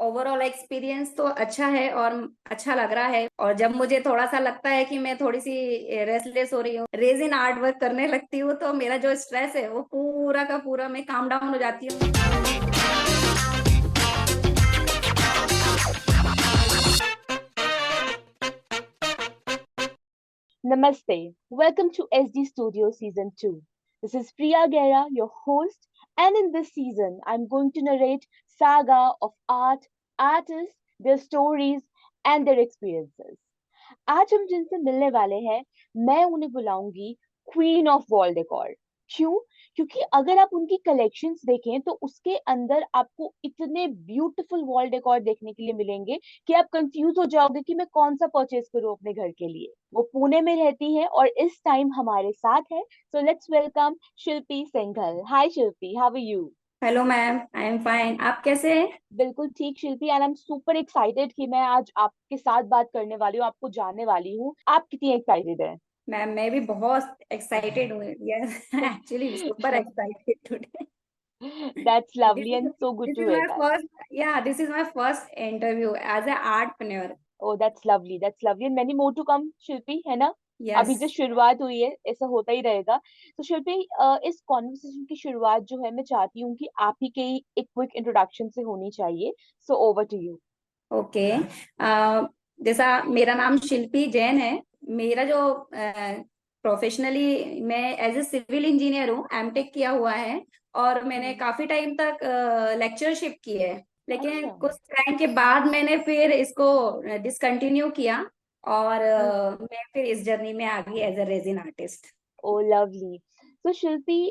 Overall experience तो अच्छा है और अच्छा लग रहा है। और जब मुझे थोड़ा सा लगता है कि मैं थोड़ी सी रेस्टलेस हो रही हूँ, रेजिन आर्ट वर्क करने लगती हूँ, तो मेरा जो स्ट्रेस है वो पूरा का पूरा मैं काम डाउन हो जाती हूँ। Namaste. Welcome to SD Studio Season 2. This is Priya Gera, your host, and in this season, I'm going to narrate saga of art, artists, their stories, and their experiences. आज हम जिनसे मिलने वाले हैं, मैं उन्हें बुलाऊंगी क्वीन ऑफ वॉल डेकोर। क्यों? क्योंकि अगर आप उनकी कलेक्शंस देखें तो उसके अंदर आपको इतने ब्यूटीफुल वॉल डेकोर देखने के लिए मिलेंगे कि आप कंफ्यूज हो जाओगे कि मैं कौन सा परचेज करूं अपने घर के लिए। वो पुणे में रहती है और इस टाइम हमारे साथ है। So let's welcome Shilpi Singhal. Hi Shilpi, how are you? Hello ma'am, I am fine. आप कैसे हैं? बिल्कुल ठीक Shilpi, and I am super excited कि मैं आज आपके साथ बात करने वाली हूँ, आपको जानने वाली हूँ। आप कितनी एक्साइटेड है? मैम, मैं भी बहुत एक्साइटेड हूँ। Yes, actually super excited today. That's this lovely is and so good this to is hear my that. First या this is my first interview as a artpreneur. Oh, that's lovely. That's lovely. And many more to come, शिल्पी, है ना? Yes. अभी just शुरुआत हुई है, ऐसा होता ही रहेगा। तो शिल्पी, इस कॉन्वर्सेशन की शुरुआत जो है मैं चाहती हूँ कि आप ही के एक क्विक इंट्रोडक्शन से होनी चाहिए। So over to you. Okay. जैसा मेरा नाम शिल्पी जैन है। मेरा जो प्रोफेशनली मैं एज ए सिविल इंजीनियर हूँ, एमटेक किया हुआ है। और मैंने हम्म। काफी टाइम तक लेक्चरशिप की है। लेकिन अच्छा। कुछ टाइम के बाद मैंने फिर इसको डिसकंटिन्यू किया। और मैं फिर इस जर्नी में आ गई as a resin artist. Oh lovely. तो शिल्पी,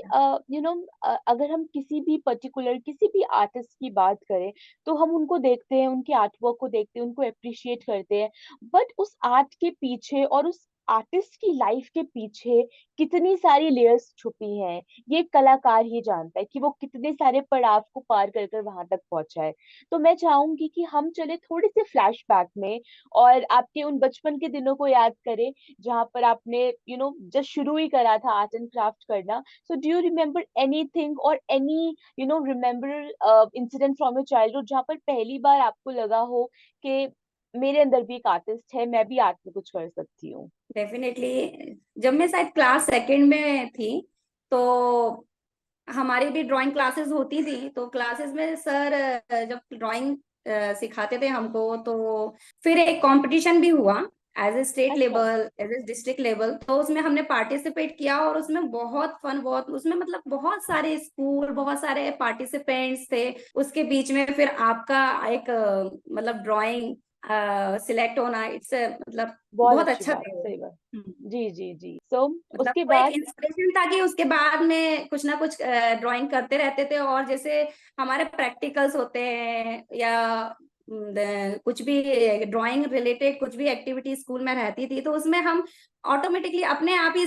यू नो, अगर हम किसी भी पर्टिकुलर किसी भी आर्टिस्ट की बात करें तो हम उनको देखते हैं, उनके आर्ट वर्क को देखते हैं, उनको अप्रिशिएट करते हैं। बट उस आर्ट के पीछे और उस आर्टिस्ट की लाइफ के पीछे कितनी सारी लेयर्स छुपी हैं, ये कलाकार ही जानता है कि वो कितने सारे पड़ाव को पार कर कर वहां तक पहुंचा है। तो मैं चाहूंगी कि हम चले थोड़े से फ्लैशबैक में और आपके उन बचपन के दिनों को याद करें जहां पर आपने जस्ट शुरू ही करा था आर्ट एंड क्राफ्ट करना। So do you remember anything और any remember incident from your childhood जहां पर पहली बार आपको लगा हो कि मेरे अंदर भी एक आर्टिस्ट है, मैं भी आर्ट में कुछ कर सकती हूँ? डेफिनेटली। जब मैं शायद क्लास सेकंड में थी, तो हमारी भी ड्राइंग क्लासेस होती थी। तो क्लासेस में सर जब ड्राइंग सिखाते थे हमको, तो फिर एक कंपटीशन भी हुआ एज ए स्टेट अच्छा। Level, as a district level. तो उसमें हमने पार्टिसिपेट किया और उसमें बहुत फन, बहुत उसमें मतलब बहुत सारे स्कूल, बहुत सारे पार्टिसिपेंट्स थे। उसके बीच में फिर आपका एक मतलब ड्राइंग सिलेक्ट होना, इट्स मतलब बहुत बहुत अच्छी अच्छा बात, था वो। सही बात। हम्म। जी जी जी। सो मतलब उसके वो एक बाद? इंस्पिरेशन था कि उसके बाद में कुछ ना कुछ ड्राइंग करते रहते थे। और जैसे हमारे प्रैक्टिकल्स होते हैं या कुछ भी ड्राइंग रिलेटेड कुछ भी एक्टिविटी स्कूल में रहती थी, तो उसमें हम ऑटोमेटिकली अपने आप ही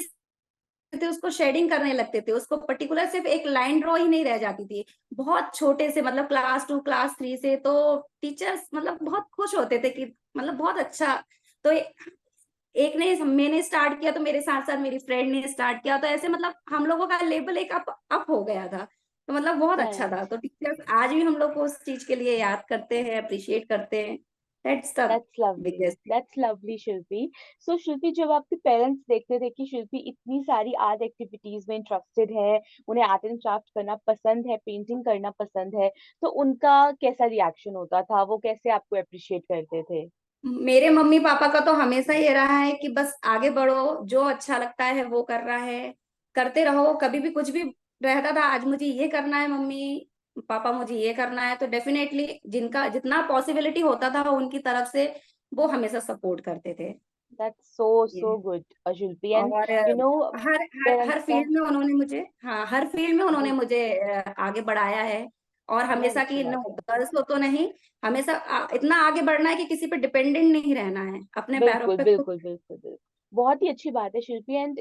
थे उसको शेडिंग करने लगते थे। उसको पर्टिकुलर सिर्फ एक लाइन ड्रॉ ही नहीं रह जाती थी। बहुत छोटे से, मतलब क्लास टू क्लास थ्री से तो टीचर्स मतलब बहुत खुश होते थे कि मतलब बहुत अच्छा। तो एक ने मैंने स्टार्ट किया, तो मेरे साथ साथ मेरी फ्रेंड ने स्टार्ट किया, तो ऐसे मतलब हम लोगों का लेवल एक अप हो गया था। तो मतलब बहुत अच्छा था। राइट। तो टीचर्स आज भी हम लोग को उस चीज के लिए याद करते हैं, अप्रिशिएट करते हैं। That's the that's lovely. Biggest. That's lovely Shilpi. So Shilpi, जब आपके पेरेंट्स देखते थे कि शिल्पी इतनी सारी आर्ट एक्टिविटीज में इंटरेस्टेड है, उन्हें आर्ट एंड क्राफ्ट करना पसंद है, पेंटिंग करना पसंद है, तो उनका कैसा रिएक्शन होता था? वो कैसे आपको अप्रिशिएट करते थे? मेरे मम्मी पापा का तो हमेशा ये रहा है कि बस आगे बढ़ो, जो अच्छा लगता है वो कर रहा है, करते रहो। कभी भी कुछ भी रहता था, आज मुझे ये करना है मम्मी पापा, मुझे ये करना है, तो डेफिनेटली जिनका जितना पॉसिबिलिटी होता था उनकी तरफ से वो हमेशा सपोर्ट करते थे। दैट्स सो ये सो गुड शिल्पी। एंड और यू नो, हर हर पेरेंट्स हर का। फील्ड में उन्होंने मुझे, हाँ, हर फील्ड में उन्होंने जी। मुझे आगे बढ़ाया है। और बहुत हमेशा अच्छी की, बात नो है। गर्ल्स हो तो नहीं, हमेशा इतना आगे बढ़ना है कि किसी पे डिपेंडेंट नहीं रहना है, अपने पैरों बिल्कुल पे खुद। बिल्कुल बिल्कुल बिल्कुल। बहुत ही अच्छी बात है शिल्पी। एंड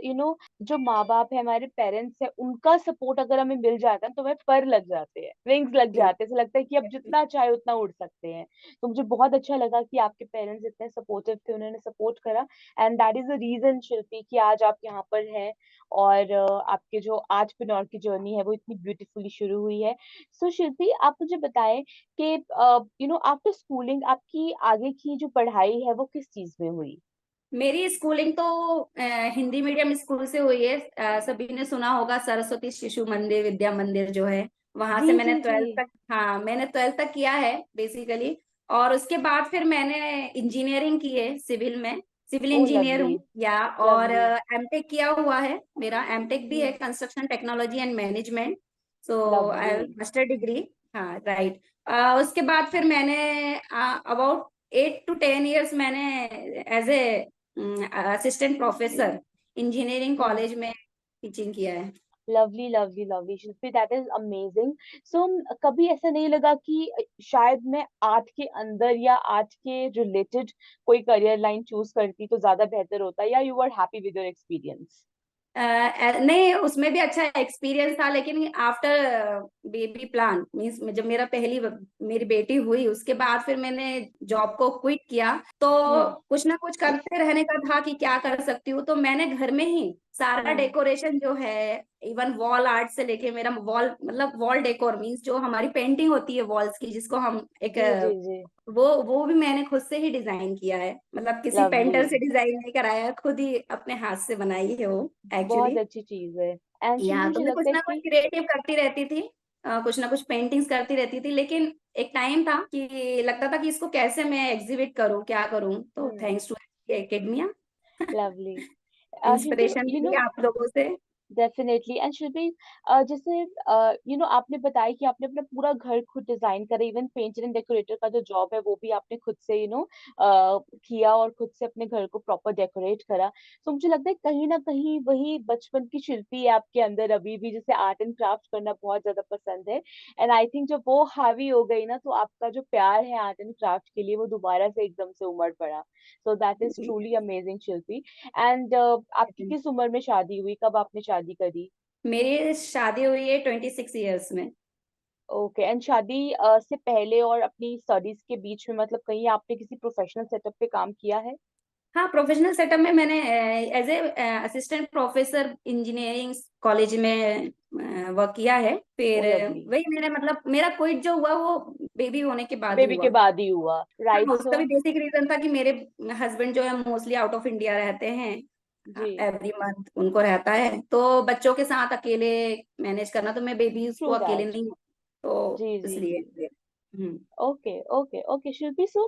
जो माँ बाप है, हमारे पेरेंट्स है, उनका सपोर्ट अगर हमें मिल जाता है तो हमें पर लग जाते हैं, विंग्स लग जाते हैं, ऐसा लगता है कि अब जितना चाहे उतना उड़ सकते हैं। तो मुझे बहुत अच्छा लगा कि आपके पेरेंट्स इतने सपोर्टिव थे, उन्होंने सपोर्ट करा। And that is the reason Shilpi कि आज आप यहाँ पर हैं, और आपके जो आर्टप्रेन्योर की जर्नी है वो इतनी ब्यूटीफुली शुरू हुई है। सो शिल्पी, आप मुझे बताएं कि आफ्टर स्कूलिंग आपकी आगे की जो पढ़ाई है वो किस चीज में हुई? मेरी स्कूलिंग तो हिंदी मीडियम स्कूल से हुई है। सभी ने सुना होगा सरस्वती शिशु मंदिर विद्या मंदिर जो है, वहां जी से मैंने जी जी। 12th तक, हाँ मैंने 12th तक किया है बेसिकली। और उसके बाद फिर मैंने इंजीनियरिंग की है सिविल में, सिविल ओ इंजीनियर लवली। हूँ या। और लवली। एमटेक किया हुआ है, मेरा एमटेक भी है hmm. Construction technology and management. So lovely. I master degree. हाँ राइट। उसके बाद फिर मैंने अबाउट 8 to 10 years मैंने as a assistant professor engineering hmm. College में टीचिंग किया है। Lovely lovely lovely Shilpi, that is amazing. So कभी ऐसा नहीं लगा कि शायद मैं आर्ट के अंदर या आर्ट के रिलेटेड कोई करियर लाइन चूज करती तो ज्यादा बेहतर होता, या you are happy with your experience? नहीं, उसमें भी अच्छा एक्सपीरियंस था, लेकिन आफ्टर बेबी प्लान मीन्स जब मेरी बेटी हुई उसके बाद फिर मैंने जॉब को क्विट किया। तो हम्म। कुछ ना कुछ करते रहने का था कि क्या कर सकती हूँ, तो मैंने घर में ही सारा हम्म। डेकोरेशन जो है, इवन वॉल आर्ट से लेके मेरा वॉल मतलब वॉल डेकोर मीन्स जो हमारी पेंटिंग होती है वॉल्स की, जिसको हम एक जी जी जी। वो भी मैंने खुद से ही डिजाइन किया है, मतलब किसी लवली। पेंटर से डिजाइन नहीं कराया है, खुद ही अपने हाथ से बनाई है वो बहुत एक्चुअली। अच्छी चीज है। एंड शिल्पी या तो मुझे मैं कुछ लगता है ना कुछ कि क्रिएटिव करती रहती थी, कुछ ना कुछ पेंटिंग्स करती रहती थी, लेकिन एक टाइम था कि लगता था कि इसको कैसे मैं एग्जिबिट करूं, क्या करूं, तो hmm. Thanks to academia lovely. Shilpi, inspiration मिली आप लोगों से। डेफिनेटली। एंड शिल्पी, जैसे आपने बताया कि आपने अपना पूरा घर खुद डिजाइन करा, इवन पेंटर एंड डेकोरेटर का जो जॉब है वो भी आपने खुद से किया, और खुद से अपने घर को प्रॉपर डेकोरेट करा। तो मुझे लगता है कहीं ना कहीं वही बचपन की शिल्पी है आपके अंदर अभी भी, जैसे आर्ट एंड क्राफ्ट करना बहुत ज्यादा पसंद है। एंड आई थिंक जब वो हावी हो गई ना, तो आपका जो प्यार है आर्ट एंड क्राफ्ट के लिए वो दोबारा से एकदम से उमड़ पड़ा। So that is truly amazing Shilpi. And आपकी किस उम्र में शादी हुई, कब आपने शादी करी? मेरी शादी हुई है 26 years में। ओके। एंड शादी से पहले और अपनी स्टडीज के बीच में, मतलब कहीं आपने किसी प्रोफेशनल सेटअप पे काम किया है? हाँ, प्रोफेशनल सेटअप में मैंने as a assistant professor engineering college में वर्क किया है। ओ फिर लवली। वही मैंने मतलब मेरा क्विट जो हुआ वो बेबी होने के बाद ही बेबी के हुआ। बाद ही हुआ, राइट? हाँ, सो उसका भी बेसिक रीजन था कि मेरे हस्बैंड जो है मोस्टली आउट ऑफ इंडिया रहते हैं, जी। एवरी मंथ उनको रहता है, तो बच्चों के साथ अकेले मैनेज करना, तो मैं बेबी ट्रू उसको अकेले दैट। नहीं, तो जी जी इसलिए। जी। हम्म। ओके ओके ओके शिल्पी। सो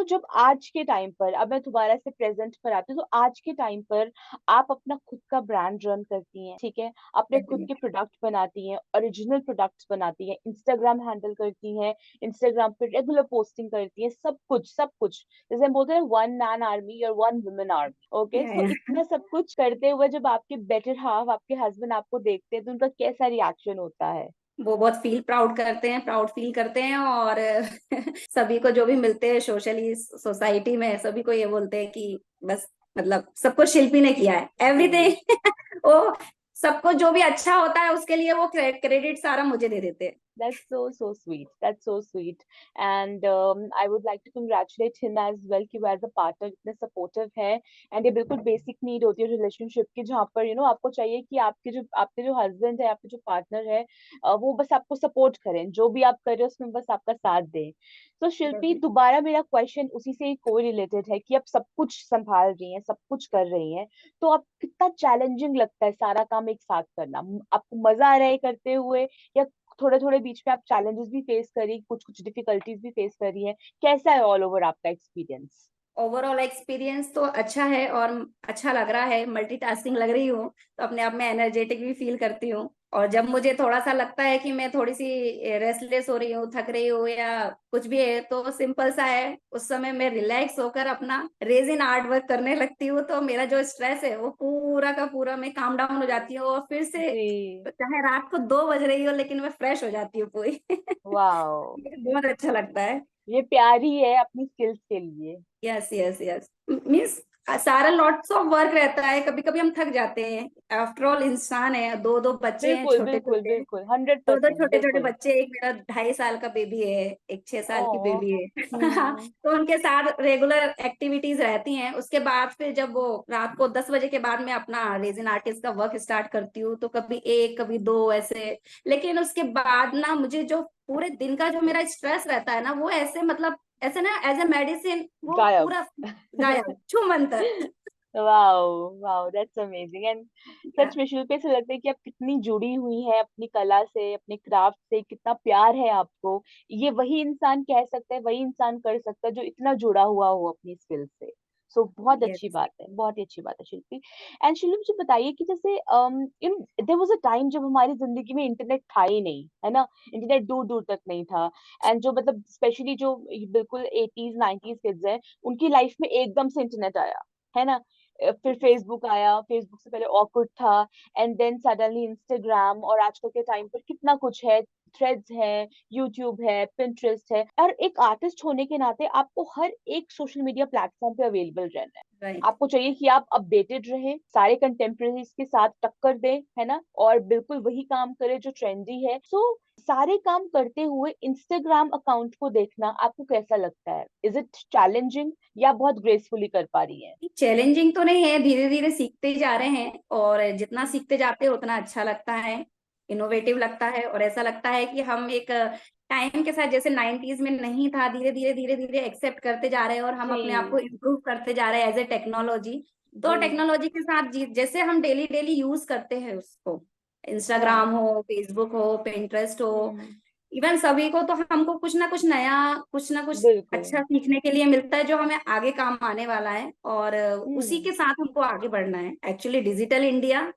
जब आज के टाइम पर, अब मैं दोबारा से प्रेजेंट पर आती हूँ, तो आज के टाइम पर आप अपना खुद का ब्रांड रन करती हैं, ठीक है, अपने खुद के प्रोडक्ट बनाती हैं, ओरिजिनल प्रोडक्ट्स बनाती हैं, इंस्टाग्राम हैंडल करती हैं, इंस्टाग्राम पे रेगुलर पोस्टिंग करती हैं, सब कुछ सब कुछ, जैसे हम बोलते हैं वन मैन आर्मी और वन वुमेन आर्मी। ओके, सो इतना सब कुछ करते हुए जब आपके बेटर हाफ, आपके हस्बैंड आपको देखते हैं तो उनका कैसा रिएक्शन होता है? वो बहुत फील प्राउड करते हैं, प्राउड फील करते हैं, और सभी को जो भी मिलते हैं सोशली सोसाइटी में सभी को ये बोलते हैं कि बस मतलब सब कुछ शिल्पी ने किया है जी। एवरीथिंग। वो सबको जो भी अच्छा होता है उसके लिए वो क्रेडिट सारा मुझे दे देते हैं। That's so so sweet. That's so sweet. And I would like to congratulate him as well कि वो as a partner इतने supportive है। And ये बिल्कुल basic need होती है relationship की, जहाँ पर आपको चाहिए कि आपके जो husband है, आपके जो partner है, वो बस आपको support करें, जो भी आप कर रहे हो उसमें बस आपका साथ दें। तो शिल्पी, दोबारा मेरा क्वेश्चन उसी से कोई रिलेटेड है कि आप सब कुछ संभाल रही हैं, सब कुछ कर रही हैं, तो आप कितना चैलेंजिंग लगता है सारा काम एक साथ करना? आपको मजा आ रहा है करते हुए, या थोड़े थोड़े बीच में आप चैलेंजेस भी फेस करी, कुछ कुछ डिफिकल्टीज भी फेस करी है? कैसा है ऑल ओवर आपका एक्सपीरियंस? ओवरऑल एक्सपीरियंस तो अच्छा है और अच्छा लग रहा है, मल्टीटास्किंग लग रही हूँ, तो अपने आप में एनर्जेटिक भी फील करती हूँ। और जब मुझे थोड़ा सा लगता है कि मैं थोड़ी सी रेस्टलेस हो रही हूँ, थक रही हूँ या कुछ भी है, तो सिंपल सा है, उस समय मैं रिलैक्स होकर अपना रेजिन आर्ट वर्क करने लगती हूँ, तो मेरा जो स्ट्रेस है वो पूरा का पूरा मैं काम डाउन हो जाती हूँ, और फिर से जी। चाहे रात को 2 बज रही हो लेकिन मैं फ्रेश हो जाती हूँ पूरी। वाओ। मुझे बहुत अच्छा लगता है। ये प्यार ही है अपनी स्किल्स के लिए। यस यस यस मीन्स सारा लॉट्स ऑफ वर्क रहता है, कभी कभी हम थक जाते हैं, आफ्टर ऑल इंसान है, दो दो बच्चे हैं बिल्कुल छोटे बिल्कुल छोटे, बिल्कुल, हंड्रेड दो दो परसेंट छोटे छोटे बिल्कुल। बच्चे, एक मेरा 2.5 साल का बेबी है, एक 6 साल की ओ। बेबी है। हम्म। तो उनके साथ रेगुलर एक्टिविटीज रहती हैं। उसके बाद फिर जब वो रात को 10 बजे के बाद मैं अपना रेजिन आर्टिस्ट का वर्क स्टार्ट करती हूँ, तो कभी एक कभी दो ऐसे। लेकिन उसके बाद ना मुझे जो पूरे दिन का जो मेरा स्ट्रेस रहता है ना, वो ऐसे मतलब ऐसे ना एज ए मेडिसिन वो गायब। पूरा गायब, छू Mantar. Wow, wow, that's amazing. And such में शिल्पी, ऐसा लगता है कि आप कितनी जुड़ी हुई हैं अपनी कला से, अपने क्राफ्ट से, कितना प्यार है आपको। ये वही इंसान कह सकता है, वही इंसान कर सकता है जो इतना जुड़ा हुआ हो अपनी स्किल से। सो बहुत अच्छी यस। बात है, बहुत ही अच्छी बात है शिल्पी। एंड शिल्पी, मुझे बताइए कि जैसे in their was a time जब हमारी जिंदगी में इंटरनेट था ही नहीं, है ना? इंटरनेट दूर दूर तक नहीं था। एंड जो मतलब स्पेशली जो बिल्कुल 80s 90s किड्स हैं, उनकी लाइफ में एकदम से इंटरनेट आया, है ना? फिर फेसबुक आया, फेसबुक से पहले ऑकूट था, एंड देन सडनली इंस्टाग्राम, और आजकल के टाइम पर कितना कुछ है, थ्रेड्स है, यूट्यूब है, पिंटरेस्ट है। और एक आर्टिस्ट होने के नाते आपको हर एक सोशल मीडिया प्लेटफॉर्म पे अवेलेबल रहना है। राइट। आपको चाहिए कि आप अपडेटेड रहे, सारे कंटेम्प्रेरीज के साथ टक्कर दें, है ना? और बिल्कुल वही काम करें जो ट्रेंडी है। सो सारे काम करते हुए इंस्टाग्राम अकाउंट को देखना आपको कैसा लगता है? इज इट चैलेंजिंग, या बहुत ग्रेसफुली कर पा रही है? चैलेंजिंग तो नहीं है, धीरे धीरे सीखते जा रहे हैं, और जितना सीखते जाते हैं उतना अच्छा लगता है, इनोवेटिव लगता है, और ऐसा लगता है कि हम एक टाइम के साथ, जैसे 90s में नहीं था, धीरे धीरे धीरे धीरे एक्सेप्ट करते जा रहे हैं, और हम जी अपने आप को इम्प्रूव करते जा रहे हैं एज ए टेक्नोलॉजी। तो जी। टेक्नोलॉजी के साथ जैसे हम डेली डेली यूज करते हैं उसको, हाँ। इंस्टाग्राम हो, फेसबुक हो, पिंटरेस्ट हो, हम्म। इवन सभी को, तो हमको कुछ ना कुछ नया, कुछ ना कुछ बिल्कुल। अच्छा सीखने के लिए मिलता है, जो हमें आगे काम आने वाला है, और उसी हम्म। के साथ हमको आगे बढ़ना है, एक्चुअली डिजिटल इंडिया।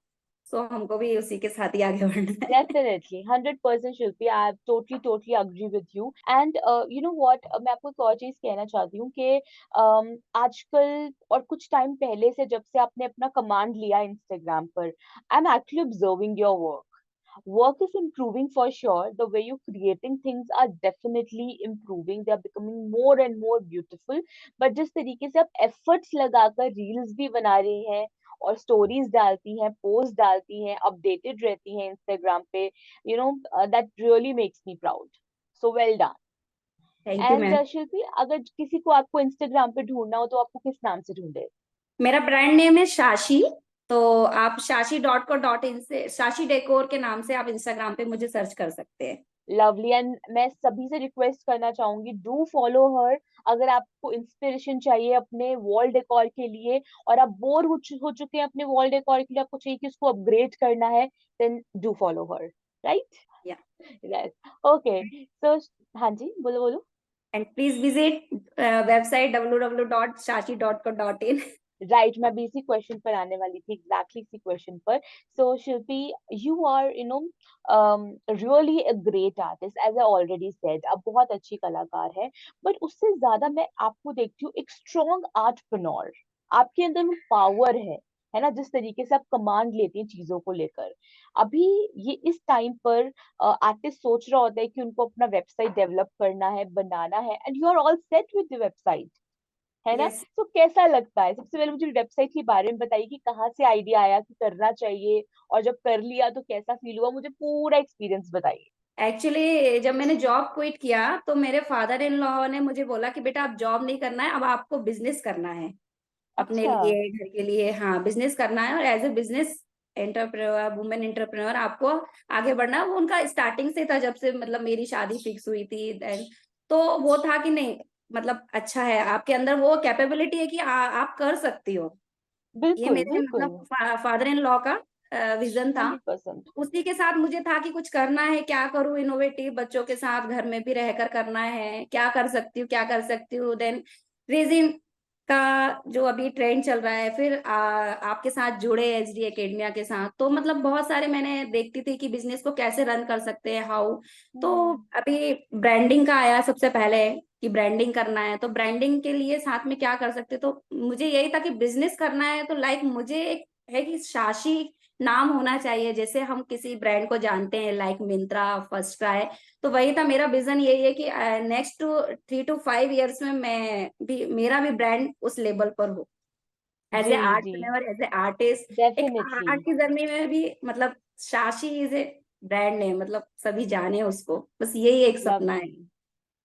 सो हमको भी उसी के साथ ही आगे बढ़ना है। Definitely 100% Shilpi, I totally totally agree with you. And you know what, मैं आपको एक और चीज कहना चाहती हूँ कि आजकल और कुछ टाइम पहले से, जब से आपने अपना कमांड लिया इंस्टाग्राम पर, I am actually observing your work. Work is improving for sure. The way you're creating things are definitely improving. They are becoming more and more beautiful. But जिस तरीके से आप efforts लगाकर reels भी बना रही हैं, और stories डालती हैं, posts डालती हैं, updated रहती हैं Instagram पे, that really makes me proud. So well done. Thank you And ma'am. Shilpi, अगर किसी को आपको Instagram पे ढूंढना हो तो आपको किस नाम से ढूंढे? मेरा ब्रांड नेम है शाशी। तो आप shashi.co.in से, शाशी डेकोर के नाम से आप इंस्टाग्राम पे मुझे सर्च कर सकते हैं। लवली। एंड मैं सभी से रिक्वेस्ट करना चाहूंगी, डू फॉलो हर। अगर आपको इंस्पिरेशन चाहिए अपने वॉल डेकोर के लिए, और आप बोर हो चुके हैं अपने वॉल डेकोर के लिए, आपको चाहिए कि उसको अपग्रेड करना है, then do follow her. Right? या यस। ओके। सो हाँ जी, बोलो बोलो। And please visit website www.shashi.co.in। Right, मैं भी इसी क्वेश्चन पर आने वाली थी, एग्जैक्टली इसी क्वेश्चन पर। So Shilpi, you are really a great artist, as I already said, आप बहुत अच्छी कलाकार हैं। बट उससे ज्यादा मैं आपको देखती हूँ एक स्ट्रॉन्ग आर्टप्रनोर। आपके अंदर वो पावर है ना? जिस तरीके से आप कमांड लेती हैं चीजों को लेकर। अभी ये इस टाइम पर आर्टिस्ट सोच रहा होता है कि उनको अपना वेबसाइट डेवलप करना है, बनाना है, and you are all set with the website, है ना? यस। तो कैसा लगता है? सबसे पहले मुझे वेबसाइट के बारे में बताइए कि कहाँ से आइडिया आया कि करना चाहिए, और जब कर लिया तो कैसा फील हुआ? मुझे पूरा एक्सपीरियंस बताइए। एक्चुअली जब मैंने जॉब क्विट किया, तो मेरे फादर इन लॉ ने मुझे बोला कि बेटा अब जॉब नहीं करना है, अब आपको बिजनेस करना है अपने अच्छा। लिए, घर के लिए। हाँ, बिजनेस करना है, और as a business entrepreneur, women entrepreneur आपको आगे बढ़ना है। वो उनका स्टार्टिंग से था, जब से मतलब मेरी शादी फिक्स हुई थी देन। तो वो था कि नहीं, मतलब अच्छा है आपके अंदर वो कैपेबिलिटी है कि आप कर सकती हो। ये बिल्कुल मेरे बिल्कुल। मतलब फादर इन लॉ का विजन था। 100%। उसी के साथ मुझे था कि कुछ करना है, क्या करूँ, इनोवेटिव, बच्चों के साथ घर में भी रहकर करना है, क्या कर सकती हूँ, क्या कर सकती हूँ। देन रेजिन का जो अभी ट्रेंड चल रहा है, फिर आपके साथ जुड़े एचडी एकेडमिया के साथ, तो मतलब बहुत सारे मैंने देखती थी कि बिजनेस को कैसे रन कर सकते हैं, हाउ। तो हम्म। अभी ब्रांडिंग का आया सबसे पहले, कि ब्रांडिंग करना है, तो ब्रांडिंग के लिए साथ में क्या कर सकते, तो मुझे यही था कि बिजनेस करना है, तो लाइक मुझे एक है कि शाशी नाम होना चाहिए, जैसे हम किसी ब्रांड को जानते हैं, लाइक मिंत्रा, फर्स्ट क्राई। तो वही था मेरा विजन, यही है कि नेक्स्ट 3 to 5 years में मैं भी, मेरा भी ब्रांड उस लेवल पर हो। एज जी ए जी, आर्टप्रेन्योर, एज ए आर्टिस्ट, एक डेफिनेटली। आर्ट की जर्नी में भी, मतलब Shashi is a brand name, मतलब सभी जाने उसको, बस यही एक सपना है। Lovely,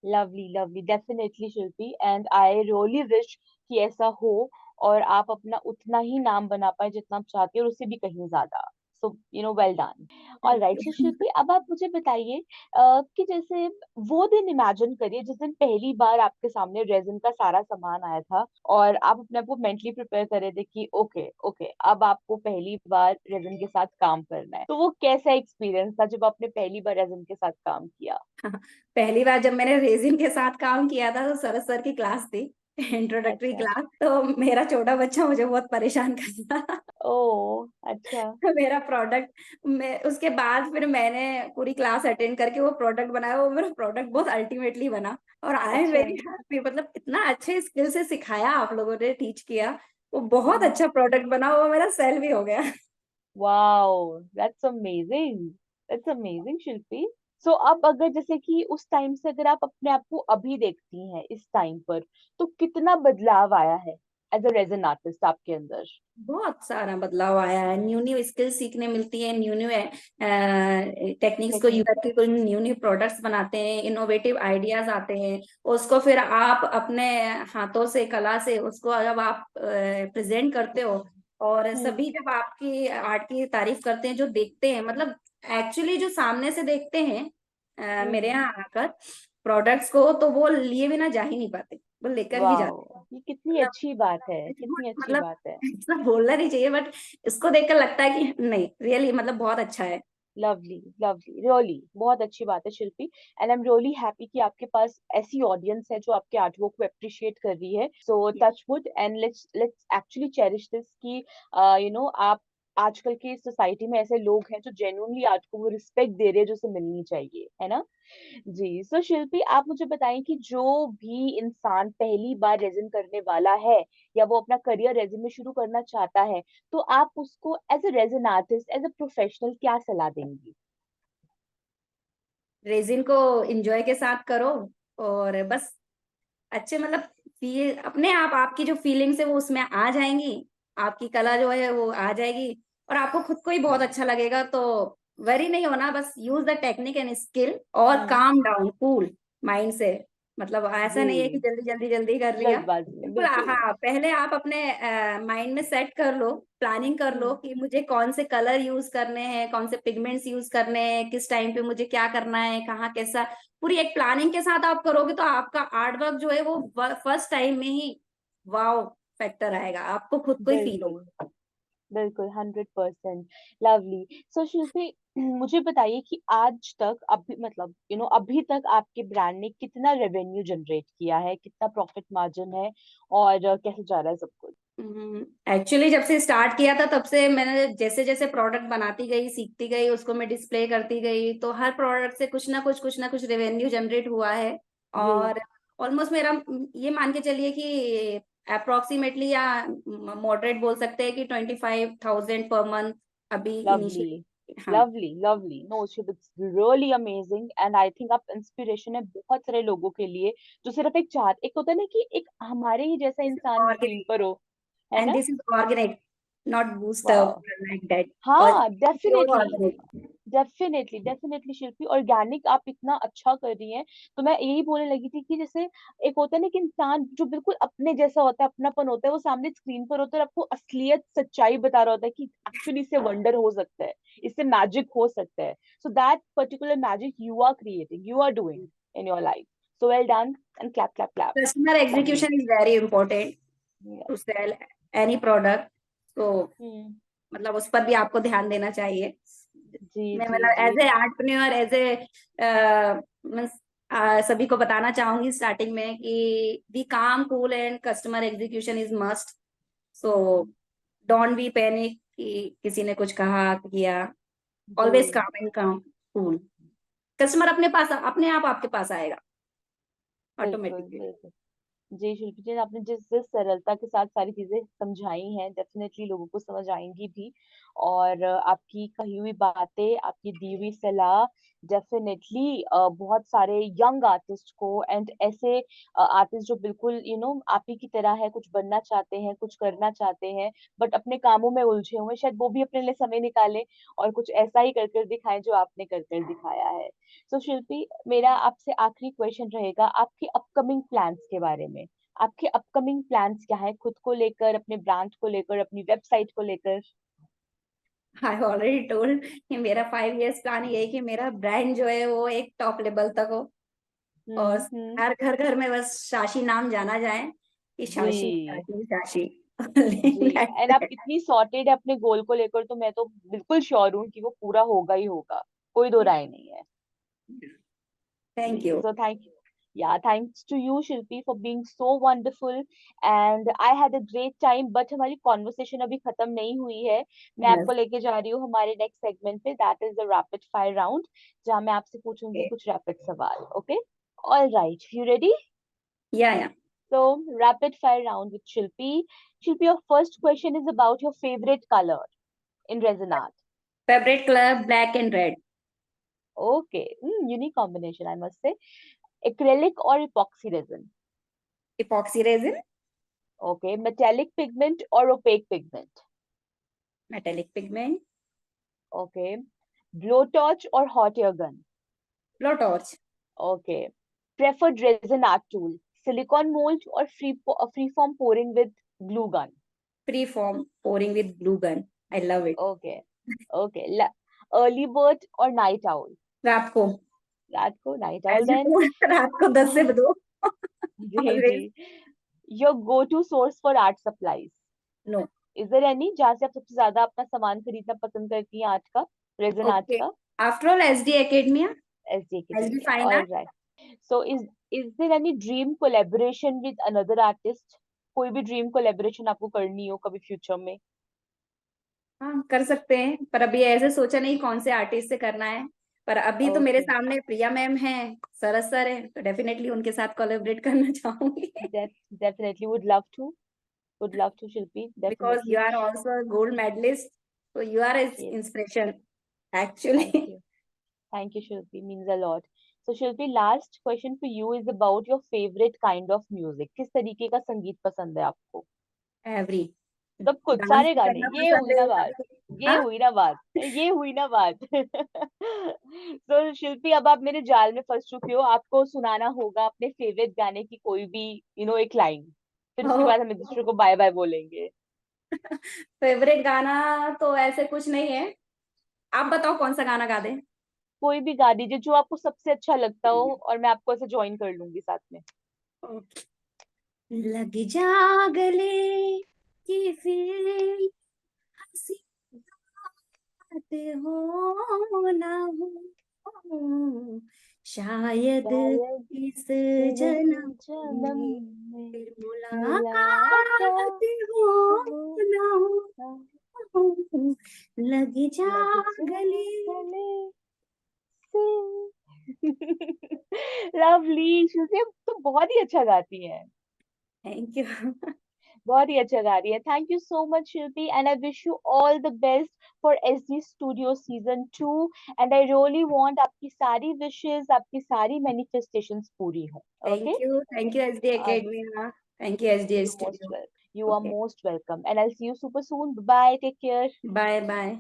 lovely, lovely, definitely Shilpi, and I really wish कि ऐसा हो और आप अपना उतना ही नाम बना पाए जितना आप चाहते हो, और उससे भी कहीं ज्यादा। So well done. Thank alright, so you. Shilpi, अब आप मुझे बताइए कि जैसे वो दिन इमेजिन करिए जिस दिन पहली बार आपके सामने रेजिन का सारा सामान आया था, और आप अपने आप को मेंटली प्रिपेयर कर रहे थे कि ओके ओके, अब आपको पहली बार रेजिन के साथ काम करना है। तो वो कैसा एक्सपीरियंस था जब आपने पहली बार रेजिन के साथ काम किया? पहली बार जब मैंने रेजिन के साथ काम किया था तो सरस सर की क्लास थी, इंट्रोडक्टरी अच्छा। क्लास, तो मेरा छोटा बच्चा मुझे बहुत परेशान करता था। ओ, अच्छा। मेरा प्रोडक्ट, मैं उसके बाद फिर मैंने पूरी क्लास अटेंड करके वो प्रोडक्ट बनाया, वो मेरा प्रोडक्ट बहुत अल्टीमेटली बना, और आई एम अच्छा। वेरी हैप्पी, मतलब इतना अच्छे स्किल से सिखाया आप लोगों ने, टीच किया, वो बहुत हम्म। अच्छा प्रोडक्ट बना, वो मेरा सेल भी हो गया। Wow, that's amazing, that's amazing Shilpi. So अब अगर जैसे कि उस टाइम से अगर आप अपने आप को अभी देखती हैं इस टाइम पर, तो कितना बदलाव आया है एज अ रेजन आर्टिस्ट आपके अंदर? बहुत सारा बदलाव आया है, न्यू न्यू स्किल सीखने मिलती है, न्यू न्यू टेक्निक्स को यूज टेक्निक। करके कोई न्यू न्यू प्रोडक्ट्स बनाते हैं, इनोवेटिव आइडियाज आते हैं, उसको फिर आप अपने हाथों से, कला से उसको जब आप प्रेजेंट करते हो, और हम्म। सभी जब आपकी आर्ट की तारीफ करते हैं, जो देखते हैं, मतलब एक्चुअली जो सामने से देखते हैं मेरे हम्म। यहाँ आकर प्रोडक्ट्स को, तो वो लिए बिना जा ही नहीं पाते, वो लेकर ही जाते वाओ, ये कितनी हैं। अच्छी बात है, मतलब कितनी अच्छी मतलब बात है। ऐसा बोलना नहीं चाहिए, बट इसको देखकर लगता है कि नहीं, रियली मतलब बहुत अच्छा है। लवली, लवली, रियली बहुत अच्छी बात है Shilpi, and I am really happy कि आपके पास ऐसी ऑडियंस है जो आपके आर्टवर्क को अप्रिशिएट कर रही है। सो touch wood, and let's let's actually cherish this कि आप आजकल की सोसाइटी में ऐसे लोग हैं जो जेन्युइनली आर्ट को वो रिस्पेक्ट दे रहे हैं जो उसे मिलनी चाहिए, है ना? जी। सो शिल्पी, आप मुझे बताएं कि जो भी इंसान पहली बार रेजिन करने वाला है, या वो अपना करियर रेजिन में शुरू करना चाहता है, तो आप उसको as a resin artist, as a professional क्या सलाह देंगी? रेजिन को एंजॉय के साथ करो, और बस अच्छे, मतलब फील अपने आप, आपकी जो फीलिंग्स है वो उसमें आ जाएंगी, आपकी कला जो है वो आ जाएगी, और आपको खुद को ही बहुत अच्छा लगेगा, तो वरी नहीं होना, बस use the technique and skill, और हम्म। काम डाउन कूल माइंड से, मतलब ऐसा नहीं है कि जी। जल्दी जल्दी जल्दी कर लिया, जल्दबाजी में बिल्कुल, बिल्कुल। हाँ, पहले आप अपने माइंड में सेट कर लो, प्लानिंग कर लो हम्म। कि मुझे कौन से कलर यूज करने हैं, कौन से पिगमेंट्स यूज करने हैं, किस टाइम पे मुझे क्या करना है, कहाँ कैसा, पूरी एक प्लानिंग के साथ आप करोगे, तो आपका आर्ट वर्क जो है वो फर्स्ट टाइम में ही वाव फैक्टर आएगा, आपको खुद को ही फील बिल्कुल, होगा। बिल्कुल, 100%। लवली। सो शिल्पी, मुझे बताइए कि आज तक, अभी मतलब अभी तक आपके ब्रांड ने कितना रेवेन्यू जनरेट किया है, कितना प्रॉफिट मार्जिन है, और कैसे जा रहा है सब कुछ? एक्चुअली जब से स्टार्ट किया था तब से मैंने जैसे जैसे प्रोडक्ट बनाती गई, सीखती गई, उसको मैं डिस्प्ले करती गई, तो हर प्रोडक्ट से कुछ ना कुछ रेवेन्यू जनरेट हुआ है, जी। और ऑलमोस्ट मेरा ये मान के चलिए कि अप्रोक्सीमेटली, या मॉडरेट बोल सकते हैं कि 25,000 पर मंथ अभी लवली, इनिशियल। हाँ, lovely, lovely, no ship, it's really amazing, and I think आप इंस्पिरेशन है बहुत सारे लोगों के लिए, जो सिर्फ एक होता है ना कि एक हमारे ही जैसा दिस इज इंसान स्क्रीन ऑर्गेनिक, पर हो, है एंड ना? This is organic, not boost up वाह। लाइक दैट, और हाँ, pure definitely, organic. Definitely, definitely Shilpi, organic आप इतना अच्छा कर रही हैं। तो मैं यही बोलने लगी थी कि जैसे एक होता है ना कि इंसान जो बिल्कुल अपने जैसा होता है, अपनापन होता है, वो सामने स्क्रीन पर होता है और आपको असलियत, सच्चाई बता रहा होता है कि एक्चुअली इससे वंडर हो सकता है, इससे मैजिक हो सकता है। So that particular magic you are creating, you are doing in your life. So well done, and clap clap clap. Customer lovely. Execution is very important to sell any product, तो hmm. मतलब उस पर भी आपको ध्यान देना चाहिए। जी मैं जी मतलब जी। एज ए आर्टप्रेन्योर, एज ए सभी को बताना चाहूंगी स्टार्टिंग में कि बी काम cool and customer execution is must, so don't be panic कि किसी ने कुछ कहा किया, जी। ऑलवेज काम एंड काम कूल, कस्टमर अपने पास, अपने आप आपके पास आएगा बिल्कुल, ऑटोमेटिकली। बिल्कुल। जी शिल्पी जी, आपने जिस जिस सरलता के साथ सारी चीजें समझाई हैं, डेफिनेटली लोगों को समझ आएंगी भी। और आपकी कही हुई बातें, आपकी दी हुई सलाह डेफिनेटली बहुत सारे यंग आर्टिस्ट को, एंड ऐसे आर्टिस्ट जो बिल्कुल आप ही की तरह है, कुछ बनना चाहते हैं, कुछ करना चाहते हैं, बट अपने कामों में उलझे हुए हैं, शायद वो भी अपने लिए समय निकाले और कुछ ऐसा ही कर कर दिखाएं जो आपने कर कर दिखाया है। तो शिल्पी, मेरा आपसे आखिरी क्वेश्चन रहेगा आपके अपकमिंग प्लान्स के बारे में। आपके अपकमिंग प्लान्स क्या है, खुद को लेकर, अपने ब्रांड को लेकर, अपनी वेबसाइट को लेकर? आई ऑलरेडी टोल्ड कि मेरा 5 इयर्स प्लान ये है कि मेरा ब्रांड जो है वो एक टॉप लेवल तक हो, और हम्म। हर घर घर में बस शाशी नाम जाना जाए कि शाशी जी। शाशी शाशी। जी। एंड That's आप इतनी सॉर्टेड है अपने गोल को लेकर, तो मैं तो बिल्कुल श्योर हूँ कि वो पूरा होगा ही होगा, कोई दो it. राय नहीं है। Thank जी, you. so thanks to you Shilpi for being so wonderful, and I had a great time, but हमारी कॉन्वर्सेशन अभी खत्म नहीं हुई है। मैं Yes. आपको लेके जा रही हूँ हमारे नेक्स्ट सेगमेंट पे, that is the rapid fire round, जहाँ मैं आपसे पूछूंगी Okay. कुछ रैपिड सवाल। Okay, all right, you ready? Yeah, yeah. So rapid fire round with Shilpi. Shilpi, your first question is about your favorite color in resin art. Favorite color black and red. Okay, unique combination, I must say. Acrylic or epoxy resin? Epoxy resin. Okay, metallic pigment or opaque pigment? Metallic pigment. Okay, blowtorch or hot air gun? Blowtorch. Okay, preferred resin art tool, silicone mold or freeform pouring with glue gun? Preform pouring with glue gun. I love it. Okay, okay, early bird or night owl? रात को, रात को, night owl as you then. told, रात को 10 से 2. जी जी। Always. Your go to source for art supplies? No. Is there any जहाँ से आप सबसे ज्यादा अपना सामान खरीदना पसंद करती हैं आर्ट का, रेजन आर्ट Okay. का? After all, SD Academia, SD SD Academia, Fine all Art. right. So is there any dream collaboration with another artist? कोई भी ड्रीम कोलेबोरेशन आपको करनी हो कभी फ्यूचर में? हाँ, कर सकते हैं, पर अभी ऐसे सोचा नहीं कौन से आर्टिस्ट से करना है। पर अभी तो मेरे ओके, सामने प्रिया मैम है, सरस सर है, तो डेफिनेटली उनके साथ कोलैबोरेट करना चाहूंगी। Definitely would love to Shilpi, because you definitely. Are also gold medalist, so you are his inspiration thank actually. You, thank you, Shilpi. Means a lot. So, Shilpi, last question for you is about your favorite kind of music. किस तरीके का संगीत पसंद है आपको? Every, सब कुछ, dance सारे भी गाने, करना ये पसंद हुई है ना बात, कभी। ये हाँ, हुई ना बात, ये हुई ना बात। तो शिल्पी, अब आप मेरे जाल में फंस चुकी हो, आपको सुनाना होगा अपने फेवरेट गाने की कोई भी एक लाइन, फिर उसके बाद हम एक दूसरे को बाय बाय बोलेंगे। फेवरेट गाना तो ऐसे कुछ नहीं है, आप बताओ कौन सा गाना गा दे। कोई भी गा दीजिए जो आपको सबसे अच्छा लगता हो, और मैं आपको ऐसे ज्वाइन कर लूंगी साथ में। लग जा गले कि फिर हंसी बात हो ना हो, शायद शायद इस इस जन्म जन्म में में फिर मुलाकात मुलाकात हो हो ना ना, हो, लग जा लग जा गले। गले से। लवली श्रुति, तो बहुत ही अच्छा गाती है, थैंक यू। बहुत ही अच्छा गा रही है। Thank you so much Shilpi, and I wish you all the best for SD studio season 2, and I really want आपकी सारी विशेस, आपकी सारी मैनिफेस्टेशंस पूरी हो। Okay, thank you SD academy, thank you SD you most studio. Well, you are okay, most welcome, and I see you super soon. Bye, take care. Bye bye.